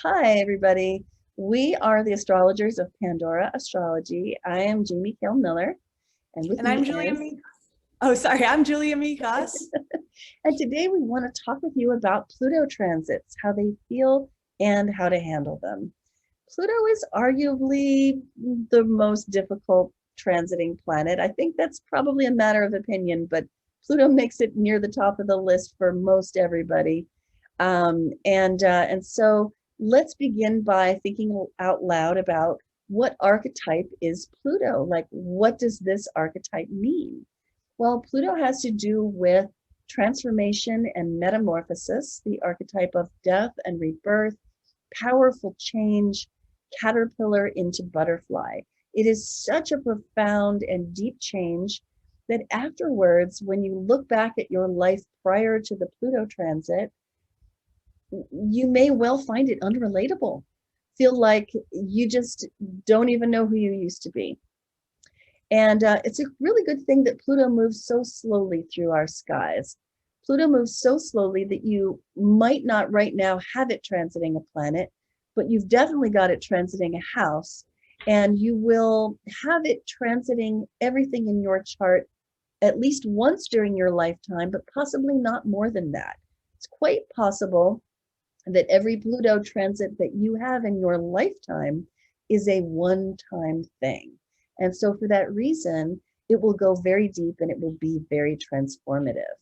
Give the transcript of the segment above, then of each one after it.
Hi, everybody. We are the astrologers of Pandora Astrology. I am Jamie Kale Miller, and with And me I'm Julia is. Meek. Oh, sorry, I'm Julia Mikas. And today we want to talk with you about Pluto transits, how they feel, and how to handle them. Pluto is arguably the most difficult transiting planet. I think that's probably a matter of opinion, but Pluto makes it near the top of the list for most everybody. And so let's begin by thinking out loud about what archetype is Pluto? Like, what does this archetype mean? Well, Pluto has to do with transformation and metamorphosis, the archetype of death and rebirth, powerful change, caterpillar into butterfly. It is such a profound and deep change that afterwards, when you look back at your life prior to the Pluto transit, you may well find it unrelatable. Feel like you just don't even know who you used to be. And it's a really good thing that Pluto moves so slowly through our skies. Pluto moves so slowly that you might not right now have it transiting a planet, but you've definitely got it transiting a house, and you will have it transiting everything in your chart at least once during your lifetime, but possibly not more than that. It's quite possible that every Pluto transit that you have in your lifetime is a one-time thing. And so for that reason, it will go very deep and it will be very transformative.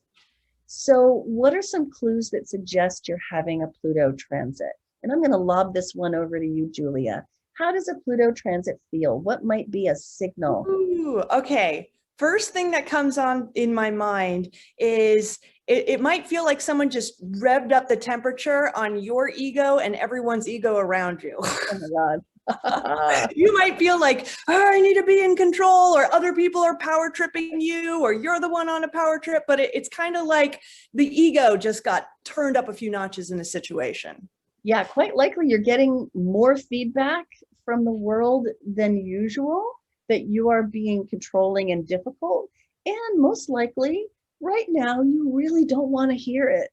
So what are some clues that suggest you're having a Pluto transit? And I'm going to lob this one over to you, Julia. How does a Pluto transit feel? What might be a signal? Ooh, okay. First thing that comes on in my mind is it might feel like someone just revved up the temperature on your ego and everyone's ego around you. Oh my God. You might feel like, oh, I need to be in control, or other people are power tripping you, or you're the one on a power trip. But it's kind of like the ego just got turned up a few notches in a situation. Yeah, quite likely you're getting more feedback from the world than usual, that you are being controlling and difficult. And most likely, right now, you really don't want to hear it.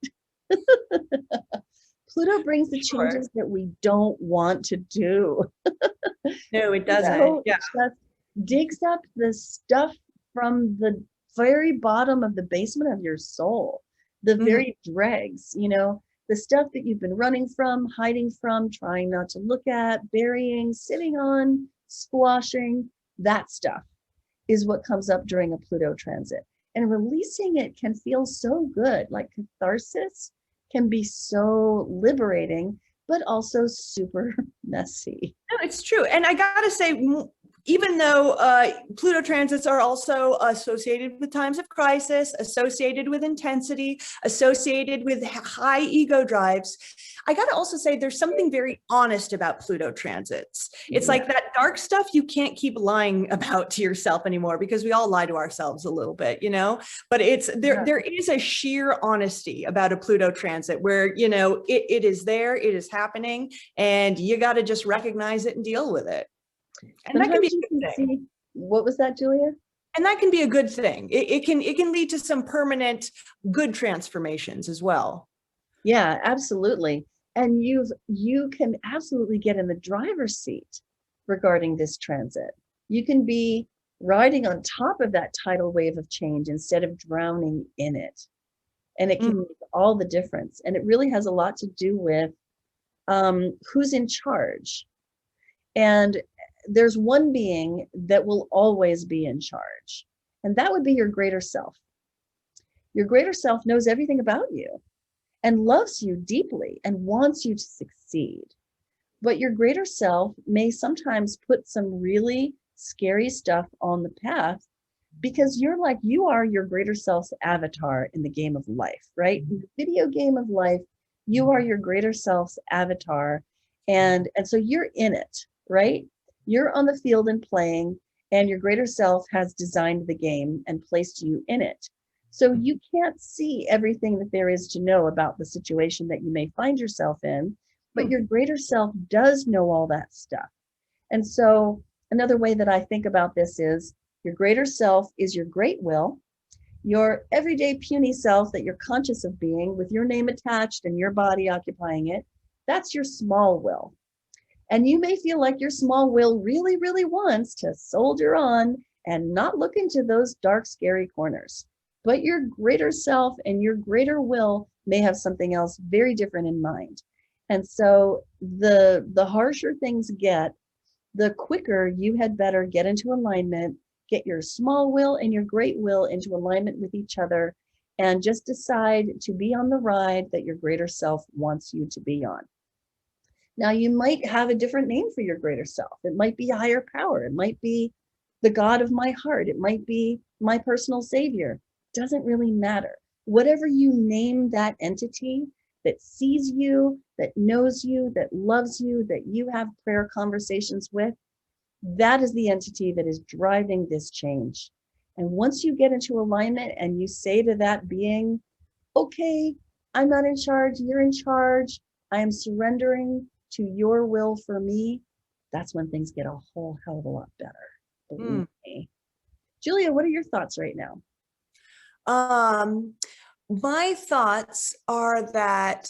Pluto brings the changes that we don't want to do. No, it doesn't. It just digs up the stuff from the very bottom of the basement of your soul, the very dregs, the stuff that you've been running from, hiding from, trying not to look at, burying, sitting on, squashing. That stuff is what comes up during a Pluto transit. And releasing it can feel so good, like catharsis can be so liberating, but also super messy. No, it's true. And I got to say, even though Pluto transits are also associated with times of crisis, associated with intensity, associated with high ego drives, I got to also say there's something very honest about Pluto transits. It's like that dark stuff you can't keep lying about to yourself anymore, because we all lie to ourselves a little bit, but there is a sheer honesty about a Pluto transit where, it is there, it is happening, and you got to just recognize it and deal with it. And sometimes that can be a good thing. What was that, Julia? And that can be a good thing. It can lead to some permanent good transformations as well. Yeah, absolutely. And you can absolutely get in the driver's seat regarding this transit. You can be riding on top of that tidal wave of change instead of drowning in it. And it can make all the difference. And it really has a lot to do with who's in charge. And there's one being that will always be in charge, and that would be your greater self. Your greater self knows everything about you and loves you deeply and wants you to succeed. But your greater self may sometimes put some really scary stuff on the path, because you are your greater self's avatar in the game of life, right? In the video game of life, you are your greater self's avatar. And so you're in it, right? You're on the field and playing, and your greater self has designed the game and placed you in it. So you can't see everything that there is to know about the situation that you may find yourself in, but your greater self does know all that stuff. And so another way that I think about this is your greater self is your great will, your everyday puny self that you're conscious of being with your name attached and your body occupying it. That's your small will. And you may feel like your small will really, really wants to soldier on and not look into those dark, scary corners. But your greater self and your greater will may have something else very different in mind. And so the harsher things get, the quicker you had better get into alignment, get your small will and your great will into alignment with each other, and just decide to be on the ride that your greater self wants you to be on. Now, you might have a different name for your greater self. It might be higher power. It might be the God of my heart. It might be my personal savior. Doesn't really matter. Whatever you name that entity that sees you, that knows you, that loves you, that you have prayer conversations with, that is the entity that is driving this change. And once you get into alignment and you say to that being, okay, I'm not in charge, you're in charge, I am surrendering to your will for me, that's when things get a whole hell of a lot better. Believe me. Julia, what are your thoughts right now? My thoughts are that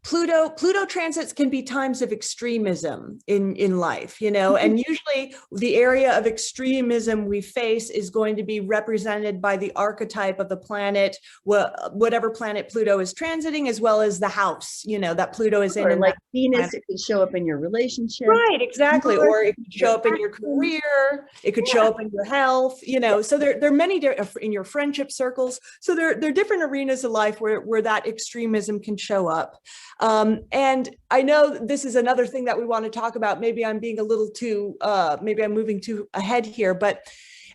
Pluto transits can be times of extremism in life, you know, and usually the area of extremism we face is going to be represented by the archetype of the planet, whatever planet Pluto is transiting, as well as the house, you know, that Pluto is in. Or and like Venus, it could show up in your relationship. Right, exactly. Mars, Or it could show up in your career. It could show up in your health, you know, so there are many in your friendship circles. So there are different arenas of life where that extremism can show up. And I know this is another thing that we want to talk about. Maybe I'm being a little too, maybe I'm moving too ahead here, but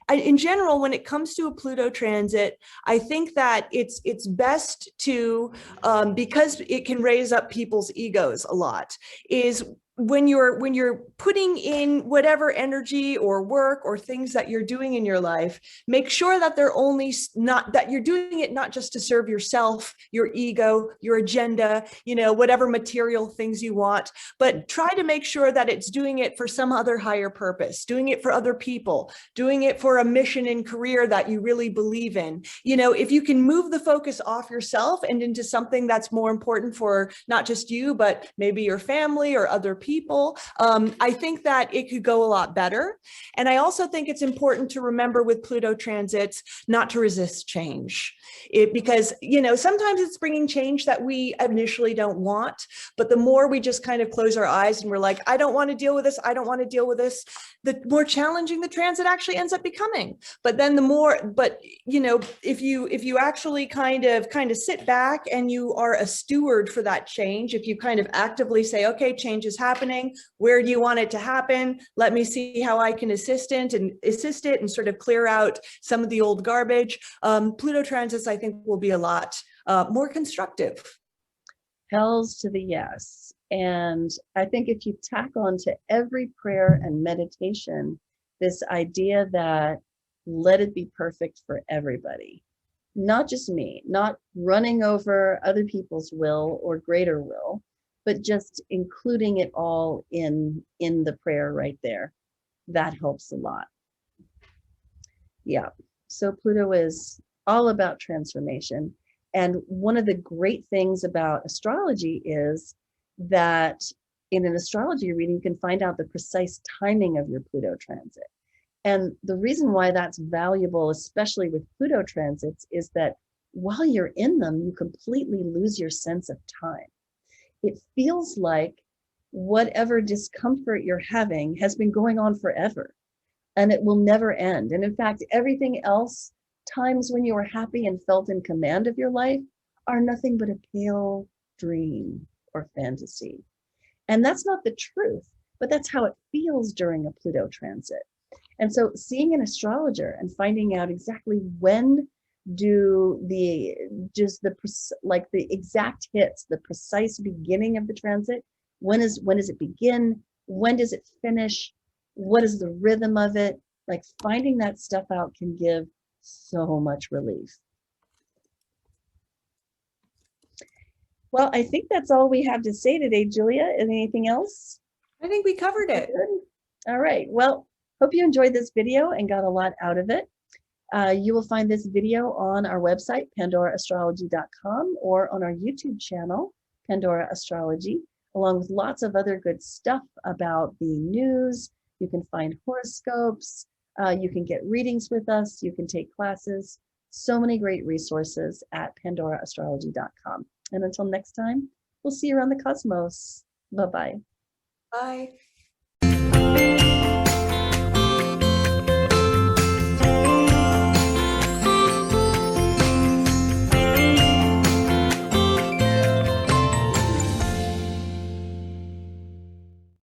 in general, when it comes to a Pluto transit, I think that it's best to, because it can raise up people's egos a lot, is when you're putting in whatever energy or work or things that you're doing in your life, make sure that they're only not that you're doing it not just to serve yourself, your ego, your agenda, you know, whatever material things you want, but try to make sure that it's doing it for some other higher purpose, doing it for other people, doing it for a mission and career that you really believe in. You know, if you can move the focus off yourself and into something that's more important for not just you, but maybe your family or other people, I think that it could go a lot better. And I also think it's important to remember with Pluto transits not to resist change. Because, you know, sometimes it's bringing change that we initially don't want, but the more we just kind of close our eyes and we're like, I don't want to deal with this, I don't want to deal with this, the more challenging the transit actually ends up becoming. But then the more, but you know, if you actually kind of sit back and you are a steward for that change, if you kind of actively say, okay, change is happening, where do you want it to happen? Let me see how I can assist it and sort of clear out some of the old garbage. Pluto transits, I think, will be a lot more constructive. Hells to the yes. And I think if you tack on to every prayer and meditation, this idea that let it be perfect for everybody, not just me, not running over other people's will or greater will, but just including it all in the prayer right there. That helps a lot. Yeah. So Pluto is all about transformation. And one of the great things about astrology is that in an astrology reading, you can find out the precise timing of your Pluto transit. And the reason why that's valuable, especially with Pluto transits, is that while you're in them, you completely lose your sense of time. It feels like whatever discomfort you're having has been going on forever, and it will never end. And in fact, everything else, times when you were happy and felt in command of your life, are nothing but a pale dream or fantasy. And that's not the truth, but that's how it feels during a Pluto transit. And so seeing an astrologer and finding out exactly when do the exact hits, the precise beginning of the transit, when does it begin, when does it finish, what is the rhythm of it, like finding that stuff out can give so much relief. Well, I think that's all we have to say today, Julia. Anything else? I think we covered it. All right. Well, hope you enjoyed this video and got a lot out of it. You will find this video on our website, pandoraastrology.com, or on our YouTube channel, Pandora Astrology. along with lots of other good stuff about the news. You can find horoscopes. You can get readings with us. You can take classes. So many great resources at pandoraastrology.com. And until next time, we'll see you around the cosmos. Bye-bye. Bye.